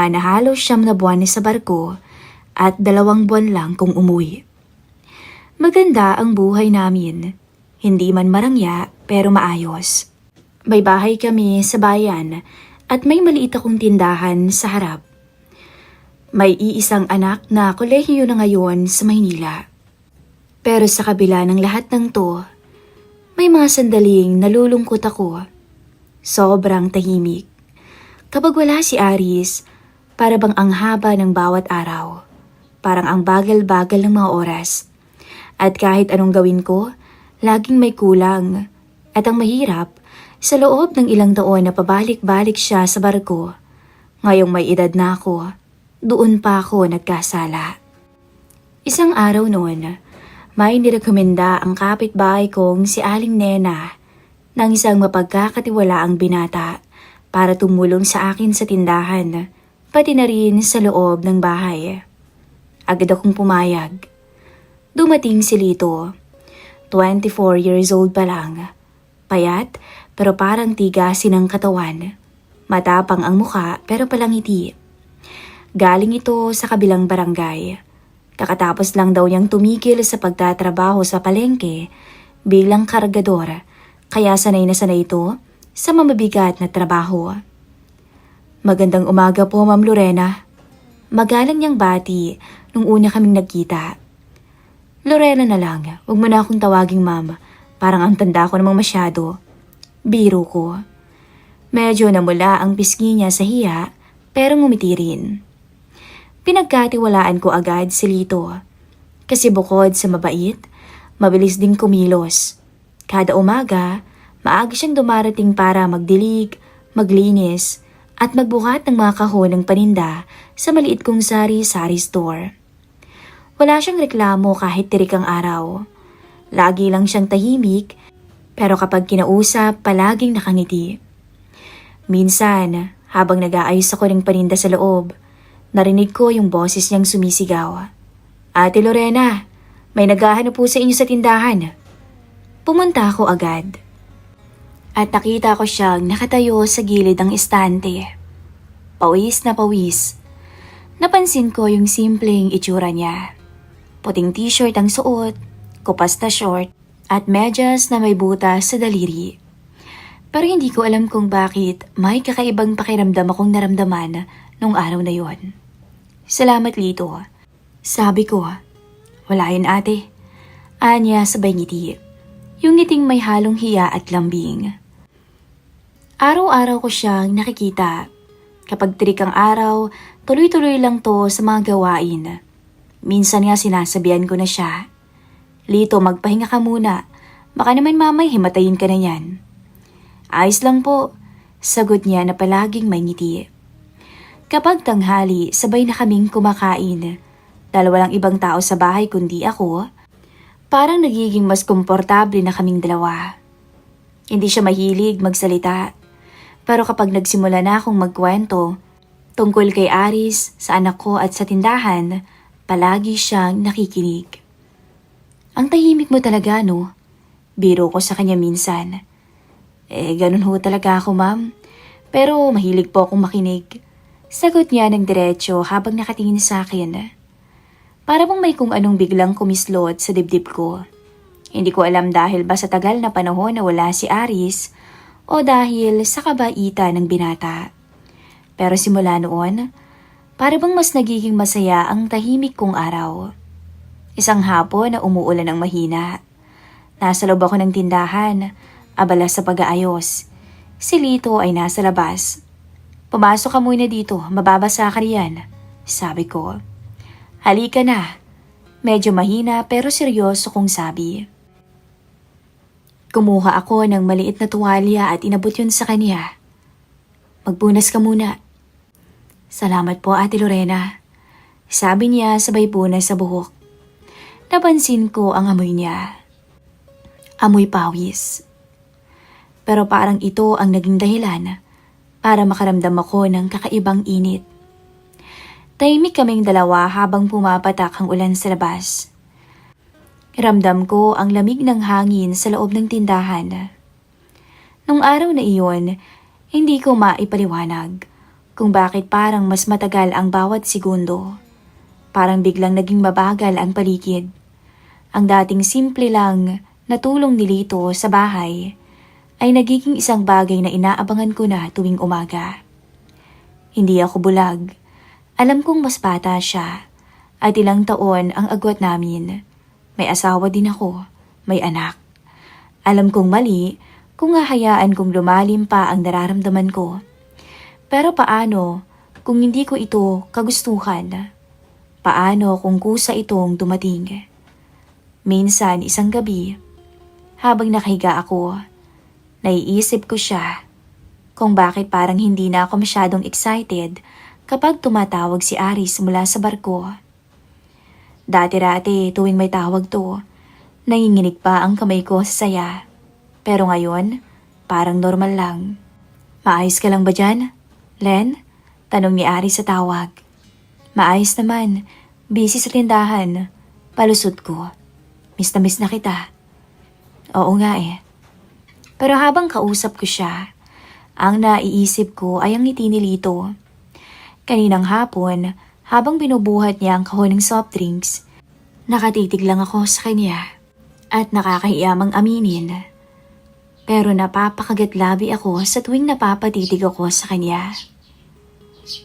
Na halos 9 na buwan sa barko at 2 buwan lang kung umuwi. Maganda ang buhay namin. Hindi man marangya pero maayos. May bahay kami sa bayan at may maliit akong tindahan sa harap. May iisang anak na kolehiyo na ngayon sa Maynila. Pero sa kabila ng lahat ng to, may mga sandaling nalulungkot ako. Sobrang tahimik. Kapag wala si Aris, para bang ang haba ng bawat araw. Parang ang bagal-bagal ng mga oras. At kahit anong gawin ko, laging may kulang. At ang mahirap, sa loob ng ilang taon na pabalik-balik siya sa barko, ngayong may edad na ako, doon pa ako nagkasala. Isang araw noon, may nirekomenda ang kapitbahay kong si Aling Nena ng isang mapagkakatiwalaang binata para tumulong sa akin sa tindahan, pati na rin sa loob ng bahay. Agad akong pumayag. Dumating si Lito, 24 years old pa lang. Payat pero parang tigasin ang katawan. Matapang ang muka pero palangiti. Galing ito sa kabilang barangay. Kakatapos lang daw niyang tumigil sa pagtatrabaho sa palengke bilang kargador, kaya sanay na sanay ito sa mamabigat na trabaho. Magandang umaga po, Ma'am Lorena. Magalang niyang bati nung una kaming nagkita. Lorena na lang, huwag mo na akong tawaging ma'am. Parang ang tanda ko namang masyado. Biro ko. Medyo namula ang pisngi niya sa hiya, pero ngumiti rin. Pinagkatiwalaan ko agad si Lito. Kasi bukod sa mabait, mabilis ding kumilos. Kada umaga, maaga siyang dumarating para magdilig, maglinis, at magbuhat ng mga kahon ng paninda sa maliit kong sari-sari store. Wala siyang reklamo kahit tirik ang araw. Lagi lang siyang tahimik, pero kapag kinausap, palaging nakangiti. Minsan, habang nag-aayos ako ng paninda sa loob, narinig ko yung boses niyang sumisigaw. Ate Lorena, may naghahanap po sa inyo sa tindahan. Pumunta ako agad. At nakita ko siyang nakatayo sa gilid ng estante. Pawis na pawis. Napansin ko yung simpleng itsura niya. Puting t-shirt ang suot, kupas na short, at medyas na may butas sa daliri. Pero hindi ko alam kung bakit may kakaibang pakiramdam akong naramdaman nung araw na yon. Salamat, Lito. Sabi ko, wala yun ate. Anya sabay ngiti. Yung ngiting may halong hiya at lambing. Araw-araw ko siyang nakikita. Kapag tirik ang araw, tuloy-tuloy lang to sa mga gawain. Minsan nga sinasabihan ko na siya, Lito, magpahinga ka muna. Baka naman mamay himatayin ka na yan. Ayos lang po, sagot niya na palaging may ngiti. Kapag tanghali, sabay na kaming kumakain. Walang ibang tao sa bahay kundi ako. Parang nagiging mas komportable na kaming dalawa. Hindi siya mahilig magsalita. Pero kapag nagsimula na akong magkwento tungkol kay Aris, sa anak ko at sa tindahan, palagi siyang nakikinig. Ang tahimik mo talaga, no? Biro ko sa kanya minsan. Ganun ho talaga ako, ma'am. Pero mahilig po akong makinig. Sagot niya ng diretso habang nakatingin sa akin. Para bang may kung anong biglang kumislot sa dibdib ko. Hindi ko alam dahil ba sa tagal na panahon na wala si Aris o dahil sa kabaitan ng binata. Pero simula noon, para bang mas nagiging masaya ang tahimik kong araw. Isang hapon na umuulan ng mahina. Nasa loob ako ng tindahan, abala sa pag-aayos. Si Lito ay nasa labas. Pumasok ka muna dito, mababasa ka riyan, sabi ko. Halika na. Medyo mahina pero seryoso kong sabi. Kumuha ako ng maliit na tuwalya at inabot yun sa kanya. Magpunas ka muna. Salamat po, Ate Lorena. Sabi niya sabay punas sa buhok. Napansin ko ang amoy niya. Amoy pawis. Pero parang ito ang naging dahilan para makaramdam ako ng kakaibang init. Tahimik kaming dalawa habang pumapatak ang ulan sa labas. Ramdam ko ang lamig ng hangin sa loob ng tindahan. Nung araw na iyon, hindi ko maipaliwanag kung bakit parang mas matagal ang bawat segundo. Parang biglang naging mabagal ang paligid. Ang dating simple lang na tulong ni Lito sa bahay ay nagiging isang bagay na inaabangan ko na tuwing umaga. Hindi ako bulag. Alam kong mas bata siya at ilang taon ang agwat namin. May asawa din ako, may anak. Alam kong mali kung hahayaan kong lumalim pa ang nararamdaman ko. Pero paano kung hindi ko ito kagustuhan? Paano kung kusa itong dumating? Minsan isang gabi, habang nakahiga ako, naiisip ko siya kung bakit parang hindi na ako masyadong excited kapag tumatawag si Aris mula sa barko. Dati-rati tuwing may tawag to, nanginginig pa ang kamay ko sa saya. Pero ngayon, parang normal lang. Maayos ka lang ba dyan, Len? Tanong ni Aris sa tawag. Maayos naman, busy sa tindahan. Palusot ko. Miss na kita. Oo nga eh. Pero habang kausap ko siya, ang naiisip ko ay ang ngiti ni Lito. Kaninang hapon, habang binubuhat niya ang kahon ng soft drinks, nakatitig lang ako sa kanya at nakakahiyamang aminin. Pero napapakagatlabi ako sa tuwing napapatitig ako sa kanya.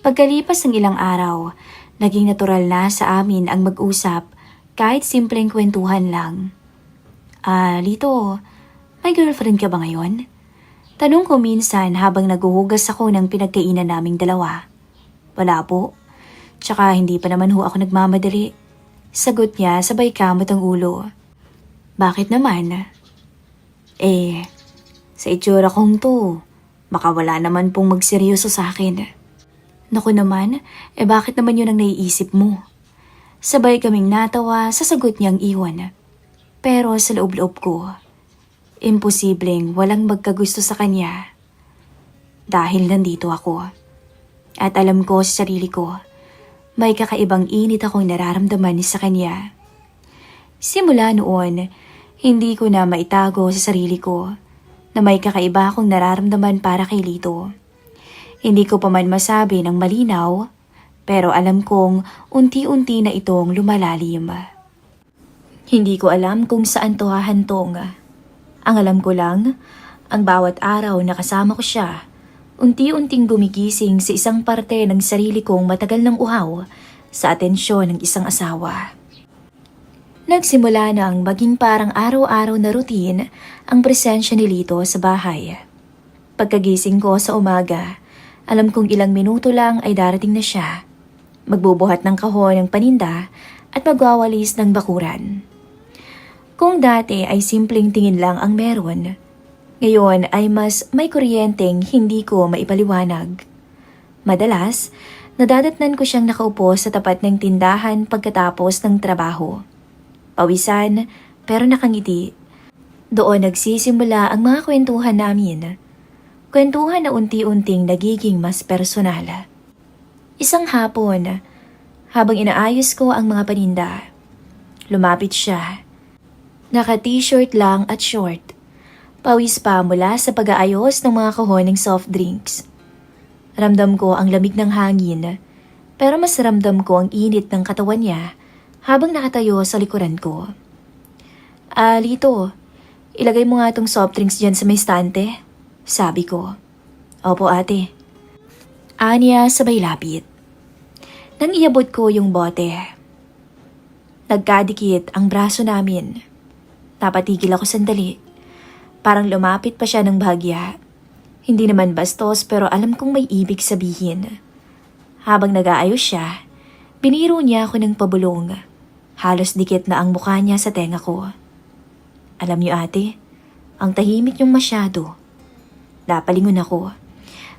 Pagkalipas ng ilang araw, naging natural na sa amin ang mag-usap kahit simpleng kwentuhan lang. Lito, may girlfriend ka ba ngayon? Tanong ko minsan habang naguhugas ako ng pinagkainan naming dalawa. Wala po. Tsaka hindi pa naman ho ako nagmamadali. Sagot niya sabay kamot ang ulo. Bakit naman? Sa itsura kong to, baka wala naman pong magseryoso sa akin. Naku naman, bakit naman yun ang naiisip mo? Sabay kaming natawa sa sagot niyang iwan. Pero sa loob-loob ko, imposibleng walang magkagusto sa kanya. Dahil nandito ako. At alam ko sa sarili ko, may kakaibang init akong nararamdaman sa kanya. Simula noon, hindi ko na maitago sa sarili ko na may kakaiba akong nararamdaman para kay Lito. Hindi ko pa man masabi ng malinaw, pero alam kong unti-unti na itong lumalalim. Hindi ko alam kung saan to hahantong. Ang alam ko lang, ang bawat araw na kasama ko siya, unti-unting gumigising sa isang parte ng sarili kong matagal ng uhaw sa atensyon ng isang asawa. Nagsimula nang maging parang araw-araw na routine ang presensya ni Lito sa bahay. Pagkagising ko sa umaga, alam kong ilang minuto lang ay darating na siya. Magbubuhat ng kahon ng paninda at magwawalis ng bakuran. Kung dati ay simpleng tingin lang ang meron, ngayon ay mas may kuryenteng hindi ko maipaliwanag. Madalas, nadadatnan ko siyang nakaupo sa tapat ng tindahan pagkatapos ng trabaho. Pawisan pero nakangiti. Doon nagsisimula ang mga kwentuhan namin. Kwentuhan na unti-unting nagiging mas personal. Isang hapon, habang inaayos ko ang mga paninda, lumapit siya. Naka-t-shirt lang at short. Pawis pa mula sa pag-aayos ng mga kahon ng soft drinks. Ramdam ko ang lamig ng hangin, pero mas ramdam ko ang init ng katawan niya habang nakatayo sa likuran ko. Lito, ilagay mo nga itong soft drinks dyan sa may stante, sabi ko. Opo ate. Anya sabay lapit. Nang iabot ko yung bote, nagkadikit ang braso namin. Napatigil ako sandali. Parang lumapit pa siya ng bahagya. Hindi naman bastos pero alam kong may ibig sabihin. Habang nag-aayos siya, biniro niya ako ng pabulong. Halos dikit na ang mukha niya sa tenga ko. Alam niyo ate, ang tahimik niyong masyado. Napalingon ako.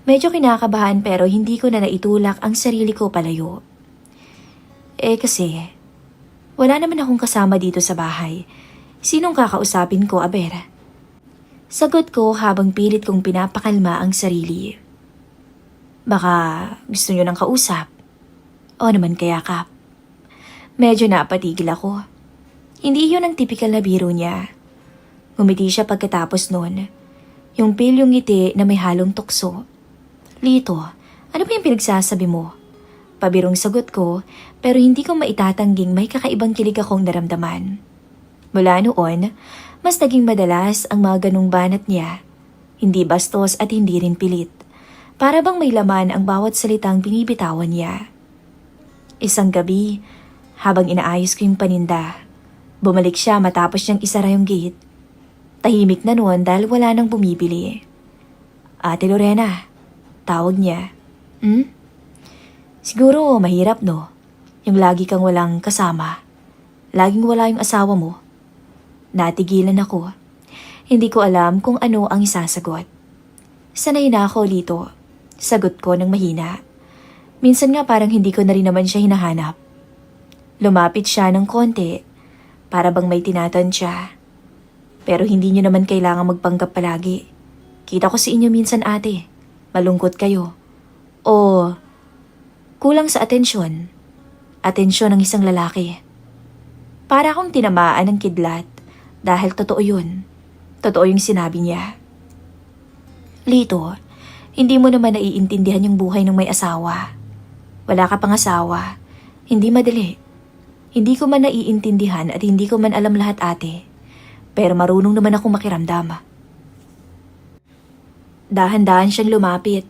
Medyo kinakabahan pero hindi ko na naitulak ang sarili ko palayo. Kasi, wala naman akong kasama dito sa bahay. Sinong kakausapin ko, aber? Sagot ko habang pilit kong pinapakalma ang sarili. Baka gusto niyo ng kausap? O naman kaya Kap? Medyo napatigil ako. Hindi yun ang tipikal na biro niya. Ngumiti siya pagkatapos noon. Yung pilyong ngiti na may halong tukso. Lito, Ano ba yung pinagsasabi mo? Pabirong sagot ko, pero hindi ko maitatangging may kakaibang kilig akong naramdaman. Mula noon, mas naging madalas ang mga ganong banat niya. Hindi bastos at hindi rin pilit. Para bang may laman ang bawat salitang binibitawan niya. Isang gabi, habang inaayos ko yung paninda, bumalik siya matapos niyang isara yung gate. Tahimik na noon dahil wala nang bumibili. Ate Lorena, tawag niya. Siguro mahirap no, yung lagi kang walang kasama. Laging wala yung asawa mo. Natigilan ako. Hindi ko alam kung ano ang isasagot. Sanay na ako dito. Sagot ko ng mahina. Minsan nga parang hindi ko na rin naman siya hinahanap. Lumapit siya ng konti, para bang may tinatansya. Pero hindi niyo naman kailangan magpanggap palagi. Kita ko sa inyo minsan ate, malungkot kayo. O kulang sa atensyon. Atensyon ng isang lalaki. Para akong tinamaan ng kidlat dahil totoo yun. Totoo yung sinabi niya. Lito, hindi mo naman naiintindihan yung buhay ng may asawa. Wala ka pang asawa. Hindi madali. Hindi ko man naiintindihan at hindi ko man alam lahat ate. Pero marunong naman akong makiramdam. Dahan-dahan siyang lumapit.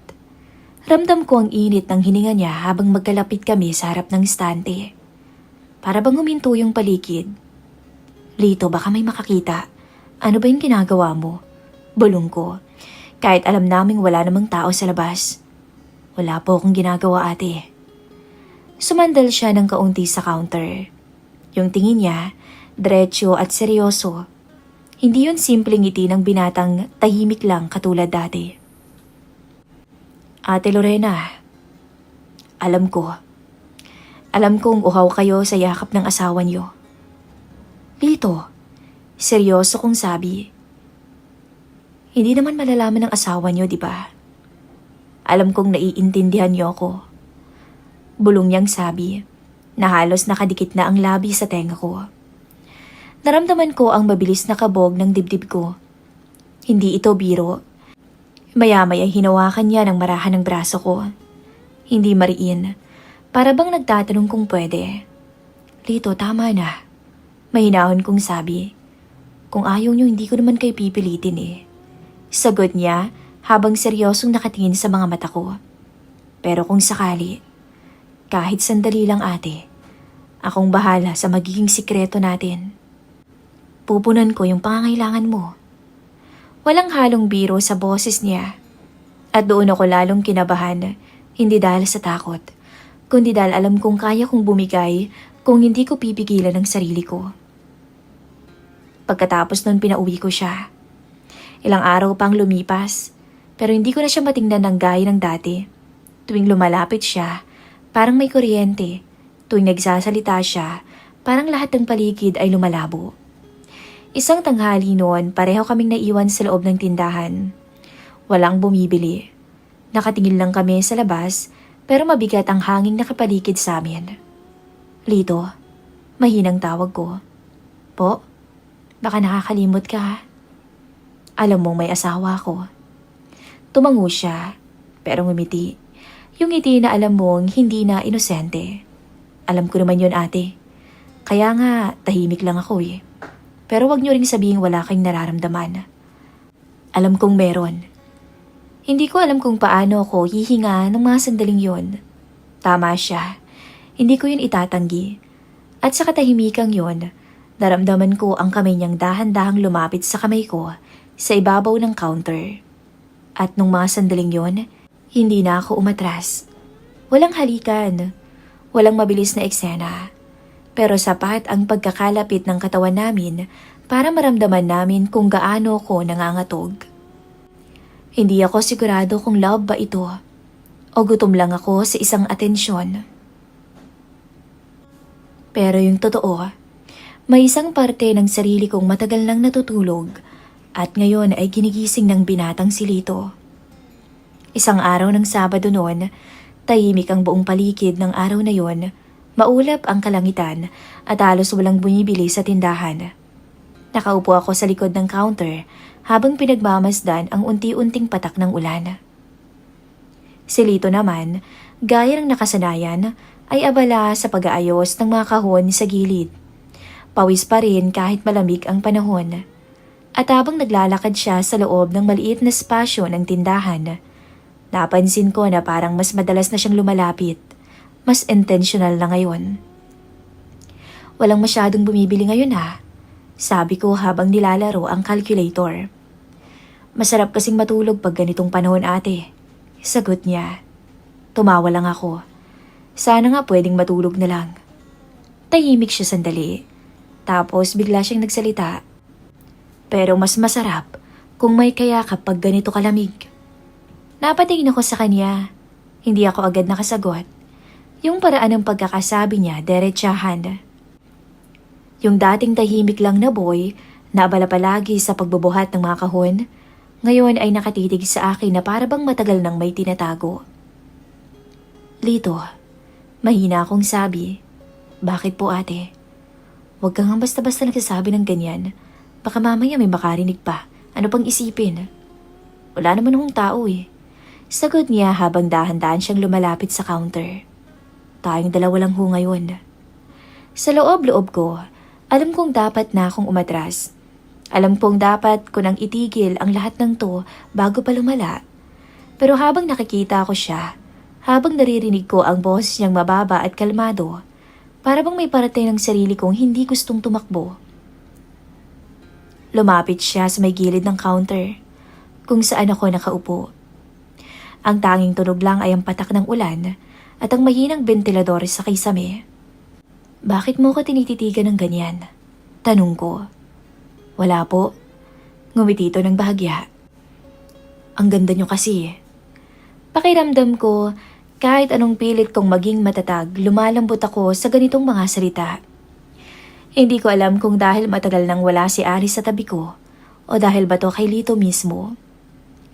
Ramdam ko ang init ng hininga niya habang magkalapit kami sa harap ng istante. Para bang huminto yung paligid. Lito, baka may makakita. Ano ba yung ginagawa mo? Bulong ko. Kahit alam naming wala namang tao sa labas. Wala po akong ginagawa ate. Sumandal siya ng kaunti sa counter. Yung tingin niya, diretso at seryoso. Hindi yun simpleng ngiti ng binatang tahimik lang katulad dati. Ate Lorena, alam ko. Alam kong uhaw kayo sa yakap ng asawa niyo. Lito, seryoso kong sabi. Hindi naman malalaman ng asawa niyo, di ba? Alam kong naiintindihan niyo ako. Bulong niyang sabi, na halos nakadikit na ang labi sa tenga ko. Naramdaman ko ang mabilis na kabog ng dibdib ko. Hindi ito biro. Maya-maya hinawakan niya ng marahan ng braso ko. Hindi mariin. Para bang nagtatanong kung pwede. Lito, tama na. Mahinahon kong sabi. Kung ayaw niyo, hindi ko naman kayo pipilitin eh. Sagot niya habang seryosong nakatingin sa mga mata ko. Pero kung sakali, kahit sandali lang ate, akong bahala sa magiging sikreto natin. Pupunan ko yung pangangailangan mo. Walang halong biro sa boses niya. At doon ako lalong kinabahan, hindi dahil sa takot, kundi dahil alam kong kaya kong bumigay kung hindi ko pipigilan ang sarili ko. Pagkatapos nun pinauwi ko siya. Ilang araw pang lumipas, pero hindi ko na siya matingnan ng gaya ng dati. Tuwing lumalapit siya, parang may kuryente. Tuwing nagsasalita siya, parang lahat ng paligid ay lumalabo. Isang tanghali noon, pareho kaming naiwan sa loob ng tindahan. Walang bumibili. Nakatingin lang kami sa labas, pero mabigat ang hanging nakapaligid sa amin. Lito, mahinang tawag ko. Po, baka nakakalimot ka. Alam mong may asawa ko. Tumango siya, pero ngumiti. Yung ngiti na alam mong hindi na inosente. Alam ko naman yun ate. Kaya nga, tahimik lang ako eh. Pero wag niyo ring sabihing wala kayong nararamdaman. Alam kong meron. Hindi ko alam kung paano ako hihinga ng mga sandaling yon. Tama siya. Hindi ko yun itatanggi. At sa katahimikang yon, naramdaman ko ang kamay niyang dahan-dahang lumapit sa kamay ko sa ibabaw ng counter. At nung mga sandaling yon, hindi na ako umatras. Walang halikan. Walang mabilis na eksena. Pero sapat ang pagkakalapit ng katawan namin para maramdaman namin kung gaano ko nangangatog. Hindi ako sigurado kung love ba ito o gutom lang ako sa isang atensyon. Pero yung totoo, may isang parte ng sarili kong matagal nang natutulog at ngayon ay ginigising ng binatang si Lito. Isang araw ng Sabado noon, tahimik ang buong paligid ng araw na yon. Maulap ang kalangitan at halos walang bumibili sa tindahan. Nakaupo ako sa likod ng counter habang pinagmamasdan ang unti-unting patak ng ulan. Si Lito naman, gaya ng nakasanayan, ay abala sa pag-aayos ng mga kahon sa gilid. Pawis pa rin kahit malamig ang panahon. At habang naglalakad siya sa loob ng maliit na spasyo ng tindahan, napansin ko na parang mas madalas na siyang lumalapit. Mas intentional na ngayon. Walang masyadong bumibili ngayon sabi ko habang nilalaro ang calculator. Masarap kasing matulog pag ganitong panahon ate. Sagot niya. Tumawa lang ako. Sana nga pwedeng matulog na lang. Tahimik siya sandali. Tapos bigla siyang nagsalita. Pero mas masarap kung may kayakap pag ganito kalamig. Napatingin ako sa kanya. Hindi ako agad nakasagot. Yung paraan ng pagkakasabi niya, derechahan. Yung dating tahimik lang na boy, na abala palagi sa pagbubuhat ng mga kahon, ngayon ay nakatitig sa akin na para bang matagal nang may tinatago. Lito, mahina akong sabi. Bakit po ate? Huwag kang basta-basta nagsasabi ng ganyan. Baka mamaya may makarinig pa. Ano pang isipin? Wala naman akong tao Sagot niya habang dahan-dahan siyang lumalapit sa counter. Tayong dalawa lang ngayon. Sa loob-loob ko, alam kong dapat na akong umatras. Alam kong dapat ko nang itigil ang lahat ng to bago pa lumala. Pero habang nakikita ko siya, habang naririnig ko ang boses niyang mababa at kalmado, para bang may parating ng sarili kong hindi gustong tumakbo. Lumapit siya sa may gilid ng counter, kung saan ako nakaupo. Ang tanging tunog lang ay ang patak ng ulan at ang mahinang ventilador sa kisame. Bakit mo ko tinititigan ng ganyan? Tanong ko. Wala po. Ngumiti ito ng bahagya. Ang ganda niyo kasi. Pakiramdam ko, kahit anong pilit kong maging matatag, lumalambot ako sa ganitong mga salita. Hindi ko alam kung dahil matagal nang wala si Aris sa tabi ko o dahil ba to kay Lito mismo.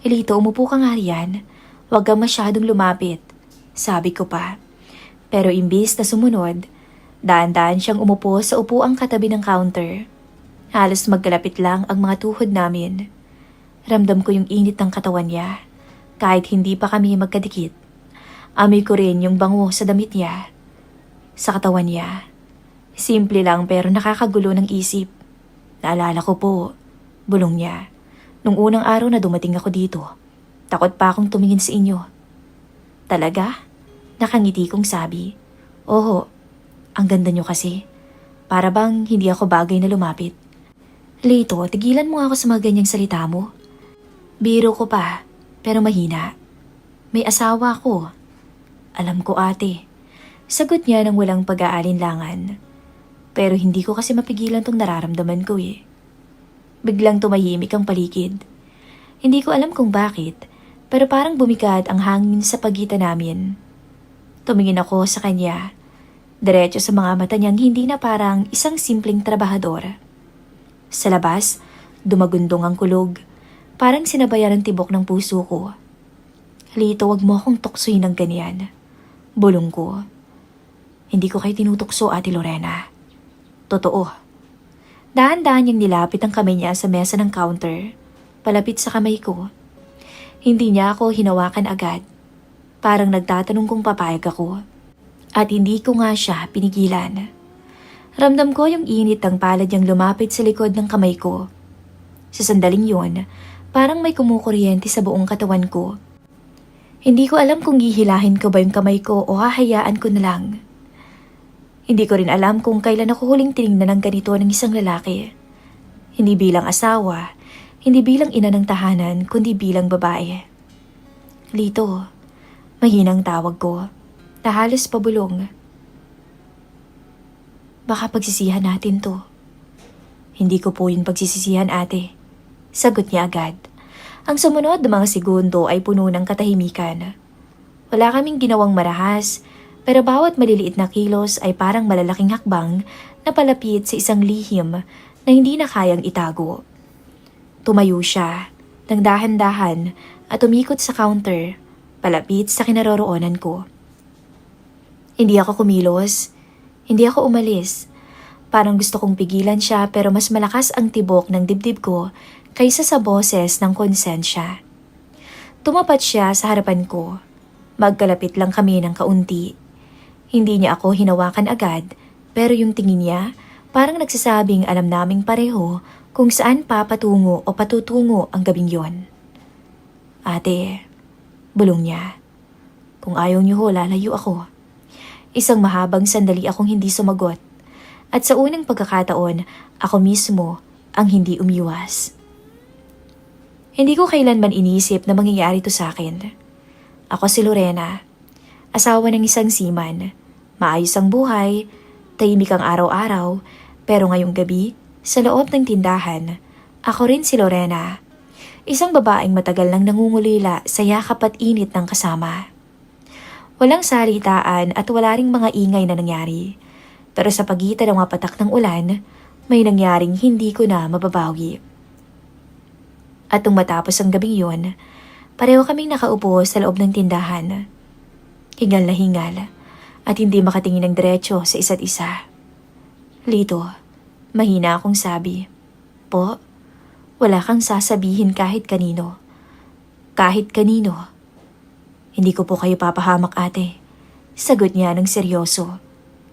Lito, umupo ka nga riyan. Huwag kang masyadong lumapit. Sabi ko pa. Pero imbis na sumunod, daan-daan siyang umupo sa upuang katabi ng counter. Halos magkalapit lang ang mga tuhod namin. Ramdam ko yung init ng katawan niya, kahit hindi pa kami magkadikit. Amoy ko rin yung bango sa damit niya. Sa katawan niya. Simple lang pero nakakagulo ng isip. Naalala ko po, bulong niya. Nung unang araw na dumating ako dito, takot pa akong tumingin sa inyo. Talaga? Nakangiti kong sabi. Oo, ang ganda niyo kasi. Para bang hindi ako bagay na lumapit. Lito, tigilan mo ako sa mga ganyang salita mo. Biro ko pa, pero mahina. May asawa ako. Alam ko ate. Sagot niya nang walang pag-aalinlangan. Pero hindi ko kasi mapigilan tong nararamdaman ko Biglang tumahimik ang paligid. Hindi ko alam kung bakit, pero parang bumigat ang hangin sa pagitan namin. Tumingin ako sa kanya. Diretso sa mga mata niyang hindi na parang isang simpleng trabahador. Sa labas, dumagundong ang kulog. Parang sinabayan ang tibok ng puso ko. Lito, wag mo akong tuksoy ng ganyan. Bulong ko. Hindi ko kayo tinutukso, Ate Lorena. Totoo. Dahan-dahan niyang nilapit ang kamay niya sa mesa ng counter. Palapit sa kamay ko. Hindi niya ako hinawakan agad. Parang nagtatanong kung papayag ako. At hindi ko nga siya pinigilan. Ramdam ko yung init ng palad niyang lumapit sa likod ng kamay ko. Sa sandaling yun, parang may kumukuryente sa buong katawan ko. Hindi ko alam kung hihilahin ko ba yung kamay ko o hahayaan ko na lang. Hindi ko rin alam kung kailan ako huling tinignan ng ganito ng isang lalaki. Hindi bilang asawa, hindi bilang ina ng tahanan, kundi bilang babae. Lito, mahinang tawag ko, na halos pabulong. Baka pagsisihan natin to. Hindi ko po yung pagsisisihan ate. Sagot niya agad. Ang sumunod na mga segundo ay puno ng katahimikan. Wala kaming ginawang marahas, pero bawat maliliit na kilos ay parang malalaking hakbang na palapit sa isang lihim na hindi na kayang itago. Tumayo siya, nang dahan-dahan at umikot sa counter, palapit sa kinaroroonan ko. Hindi ako kumilos, hindi ako umalis. Parang gusto kong pigilan siya pero mas malakas ang tibok ng dibdib ko kaysa sa boses ng konsensya. Tumapat siya sa harapan ko. Magkalapit lang kami ng kaunti. Hindi niya ako hinawakan agad, pero yung tingin niya parang nagsasabing alam naming pareho kung saan papatungo o patutungo ang gabing yon. Ate, bulong niya. Kung ayaw niyo ho, lalayo ako. Isang mahabang sandali akong hindi sumagot. At sa unang pagkakataon, ako mismo ang hindi umiwas. Hindi ko kailanman inisip na mangyayari to sa akin. Ako si Lorena, asawa ng isang seaman. Maayos ang buhay, tahimik ang araw-araw, pero ngayong gabi, sa loob ng tindahan, ako rin si Lorena. Isang babaeng matagal nang nangungulila sa yakap at init ng kasama. Walang salitaan at wala ring mga ingay na nangyari. Pero sa pagitan ng mga patak ng ulan, may nangyaring hindi ko na mababawi. At nung matapos ang gabing yun, pareho kaming nakaupo sa loob ng tindahan. Hingal na hingal at hindi makatingin ng diretsyo sa isa't isa. Lito, mahina akong sabi. Po, wala kang sasabihin kahit kanino. Kahit kanino. Hindi ko po kayo papahamak, ate. Sagot niya ng seryoso.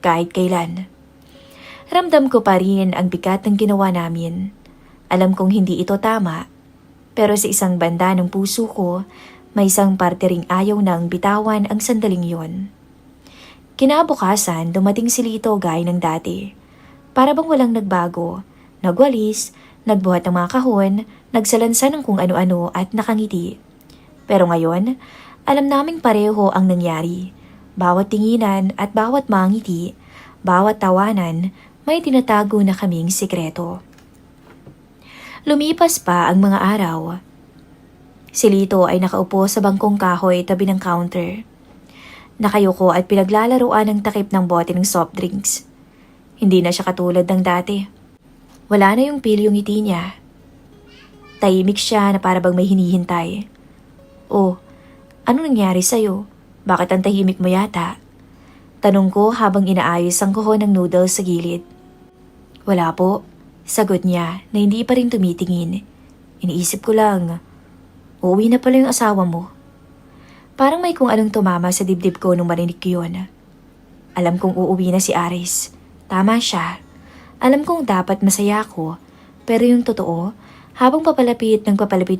Kahit kailan. Ramdam ko pa rin ang bigat ng ginawa namin. Alam kong hindi ito tama. Pero sa isang banda ng puso ko, may isang parte ring ayaw nang bitawan ang sandaling yon. Kinabukasan, dumating si Lito gaya ng dati. Para bang walang nagbago. Nagwalis, nagbuhat ng mga kahon, nagsalansa ng kung ano-ano at nakangiti. Pero ngayon, alam naming pareho ang nangyari. Bawat tinginan at bawat mga ngiti, bawat tawanan, may tinatago na kaming sikreto. Lumipas pa ang mga araw. Si Lito ay nakaupo sa bangkong kahoy tabi ng counter. Nakayuko at pinaglalaroan ng takip ng bote ng soft drinks. Hindi na siya katulad ng dati. Wala na yung pilyong ngiti niya. Tahimik siya na para bang may hinihintay. Oh, ano nangyari sa'yo? Bakit ang tahimik mo yata? Tanong ko habang inaayos ang kuhon ng noodles sa gilid. Wala po, sagot niya na hindi pa rin tumitingin. Iniisip ko lang, uuwi na pala yung asawa mo. Parang may kung anong tumama sa dibdib ko nung marinig ko yun. Alam kong uuwi na si Aris. Tama siya. Alam kong dapat masaya ako, pero yung totoo, habang papalapit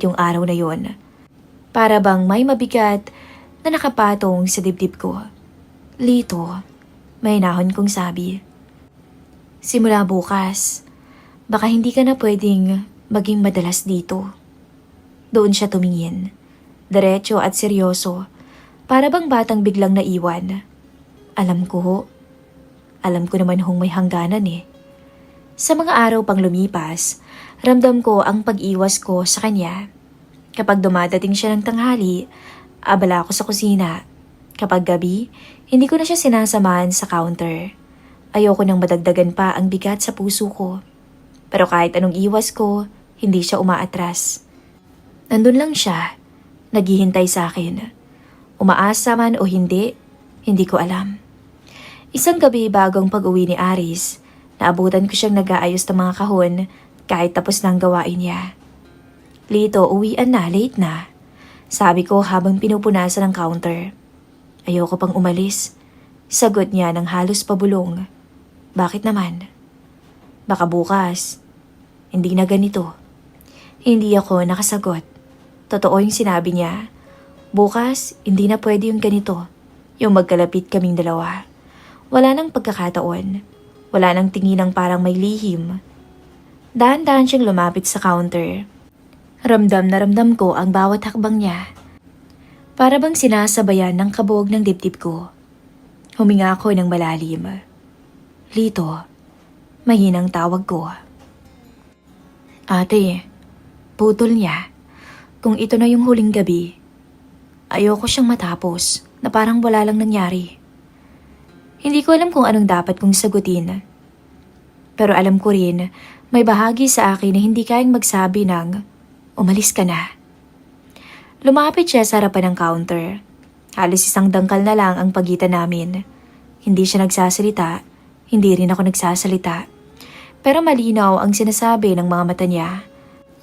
yung araw na yon, para bang may mabigat na nakapatong sa dibdib ko. Lito, may nahon kong sabi. Simula bukas, baka hindi ka na pwedeng maging madalas dito. Doon siya tumingin, diretso at seryoso, para bang batang biglang naiwan. Alam ko naman hong may hangganan eh. Sa mga araw pang lumipas, ramdam ko ang pag-iwas ko sa kanya. Kapag dumadating siya ng tanghali, abala ako sa kusina. Kapag gabi, hindi ko na siya sinasamahan sa counter. Ayoko nang madagdagan pa ang bigat sa puso ko. Pero kahit anong iwas ko, hindi siya umaatras. Nandun lang siya, naghihintay sa akin. Umaasa man o hindi ko alam. Isang gabi bagong pag-uwi ni Aris, naabutan ko siyang nag-aayos ng mga kahon kahit tapos na ang gawain niya. Lito, uwian na, late na. Sabi ko habang pinupunasan ang counter. Ayoko pang umalis. Sagot niya ng halos pabulong. Bakit naman? Baka bukas. Hindi na ganito. Hindi ako nakasagot. Totoo yung sinabi niya. Bukas, hindi na pwede yung ganito. Yung magkalapit kaming dalawa. Wala nang pagkakataon. Wala nang tinginang parang may lihim. Dahan-dahan siyang lumapit sa counter. Ramdam na ramdam ko ang bawat hakbang niya. Para bang sinasabayan ng kabog ng dibdib ko. Huminga ako ng malalim. Lito, mahinang tawag ko. Ate, putol niya. Kung ito na yung huling gabi, ayoko siyang matapos na parang wala lang nangyari. Hindi ko alam kung anong dapat kong sagutin. Pero alam ko rin, may bahagi sa akin na hindi kayang magsabi ng, umalis ka na. Lumapit siya sa harapan ng counter. Halos isang dangkal na lang ang pagitan namin. Hindi siya nagsasalita, hindi rin ako nagsasalita. Pero malinaw ang sinasabi ng mga mata niya.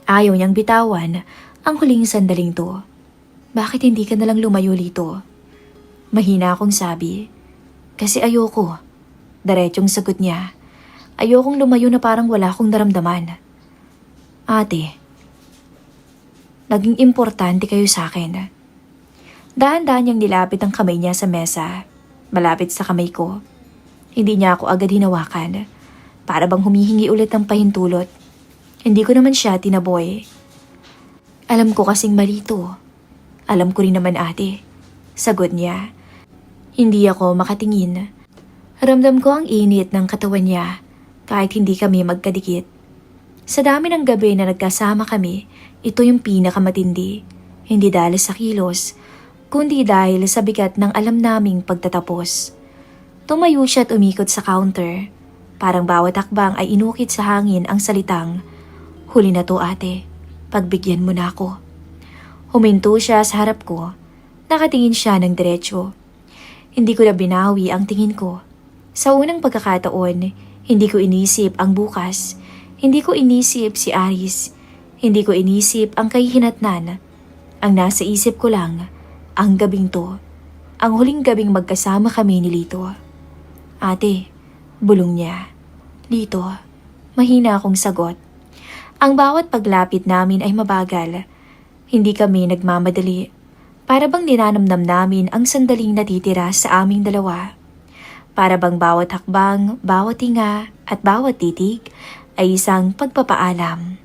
Ayaw niyang bitawan ang huling sandaling to. Bakit hindi ka nalang lumayo, Lito? Mahina akong sabi. Kasi ayoko. Diretsong sagot niya. Ayokong lumayo na parang wala akong naramdaman. Ate, naging importante kayo sa akin. Dahan-dahan niyang nilapit ang kamay niya sa mesa, malapit sa kamay ko. Hindi niya ako agad hinawakan, para bang humihingi ulit ng pahintulot. Hindi ko naman siya tinaboy. Alam ko kasing mali to. Alam ko rin naman ate. Sagot niya. Hindi ako makatingin. Ramdam ko ang init ng katawan niya kahit hindi kami magkadikit. Sa dami ng gabi na nagkasama kami, ito yung pinakamatindi. Hindi dahil sa kilos, kundi dahil sa bigat ng alam naming pagtatapos. Tumayo siya at umikot sa counter. Parang bawat hakbang ay inukit sa hangin ang salitang, "Huli na to ate, pagbigyan mo na ako." Huminto siya sa harap ko. Nakatingin siya ng diretsyo. Hindi ko na binawi ang tingin ko. Sa unang pagkakataon, hindi ko inisip ang bukas. Hindi ko inisip si Aris. Hindi ko inisip ang kahihinatnan. Ang nasa isip ko lang, ang gabing to. Ang huling gabing magkasama kami ni Lito. Ate, bulong niya. Lito, mahina akong sagot. Ang bawat paglapit namin ay mabagal. Hindi kami nagmamadali. Para bang ninanamnam namin ang sandaling natitira sa aming dalawa. Para bang bawat hakbang, bawat tinga at bawat titig ay isang pagpapaalam.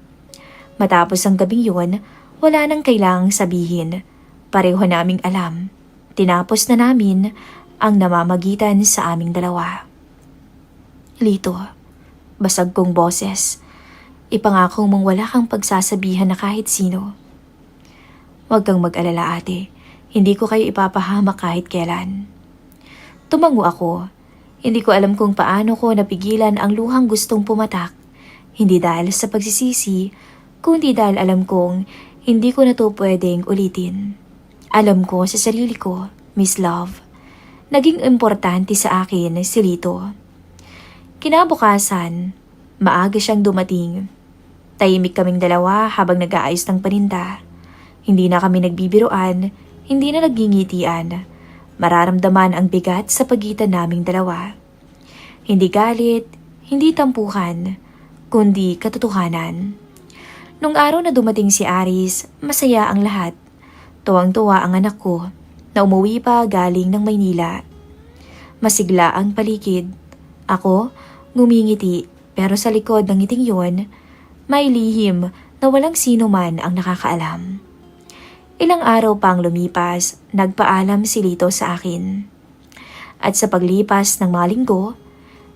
Matapos ang gabing yun, wala nang kailangang sabihin. Pareho naming alam. Tinapos na namin ang namamagitan sa aming dalawa. Lito, basag kong boses. Ipangako mong wala kang pagsasabihan na kahit sino. Huwag kang mag-alala ate, hindi ko kayo ipapahamak kahit kailan. Tumango ako. Hindi ko alam kung paano ko napigilan ang luhang gustong pumatak. Hindi dahil sa pagsisisi, kundi dahil alam kong hindi ko na to pwedeng ulitin. Alam ko sa sarili ko, Miss Love, naging importante sa akin si Lito. Kinabukasan, maaga siyang dumating. Tahimik kaming dalawa habang nag-aayos ng paninda. Hindi na kami nagbibiruan, hindi na nagingitian. Mararamdaman ang bigat sa pagitan naming dalawa. Hindi galit, hindi tampuhan, kundi katotohanan. Nung araw na dumating si Aris, masaya ang lahat. Tuwang-tuwa ang anak ko na umuwi pa galing ng Maynila. Masigla ang paligid. Ako, ngumingiti, pero sa likod ng ngiting yun, may lihim na walang sino man ang nakakaalam. Ilang araw pang lumipas, nagpaalam si Lito sa akin. At sa paglipas ng mga linggo,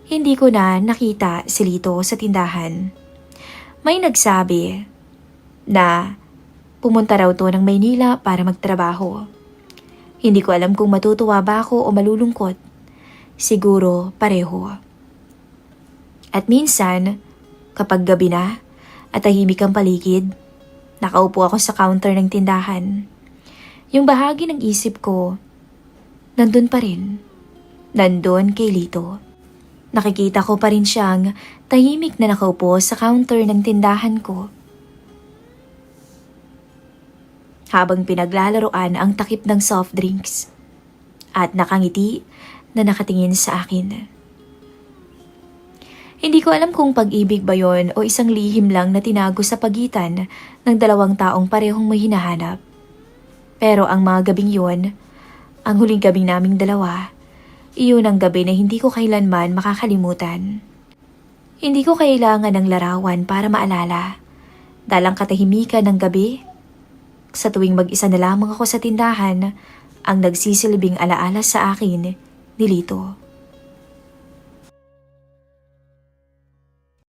hindi ko na nakita si Lito sa tindahan. May nagsabi na pumunta raw to ng Maynila para magtrabaho. Hindi ko alam kung matutuwa ba ako o malulungkot. Siguro pareho. At minsan, kapag gabi na at tahimik ang paligid, nakaupo ako sa counter ng tindahan. Yung bahagi ng isip ko, nandun pa rin. Nandun kay Lito. Nakikita ko pa rin siyang tahimik na nakaupo sa counter ng tindahan ko. Habang pinaglalaroan ang takip ng soft drinks. At nakangiti na nakatingin sa akin. Hindi ko alam kung pag-ibig ba yon o isang lihim lang na tinago sa pagitan ng dalawang taong parehong may hinahanap. Pero ang mga gabing yon, ang huling gabing naming dalawa, iyon ang gabi na hindi ko kailanman makakalimutan. Hindi ko kailangan ng larawan para maalala. Dahil ang katahimikan ng gabi, sa tuwing mag-isa na lamang ako sa tindahan, ang nagsisilbing alaala sa akin ni Lito.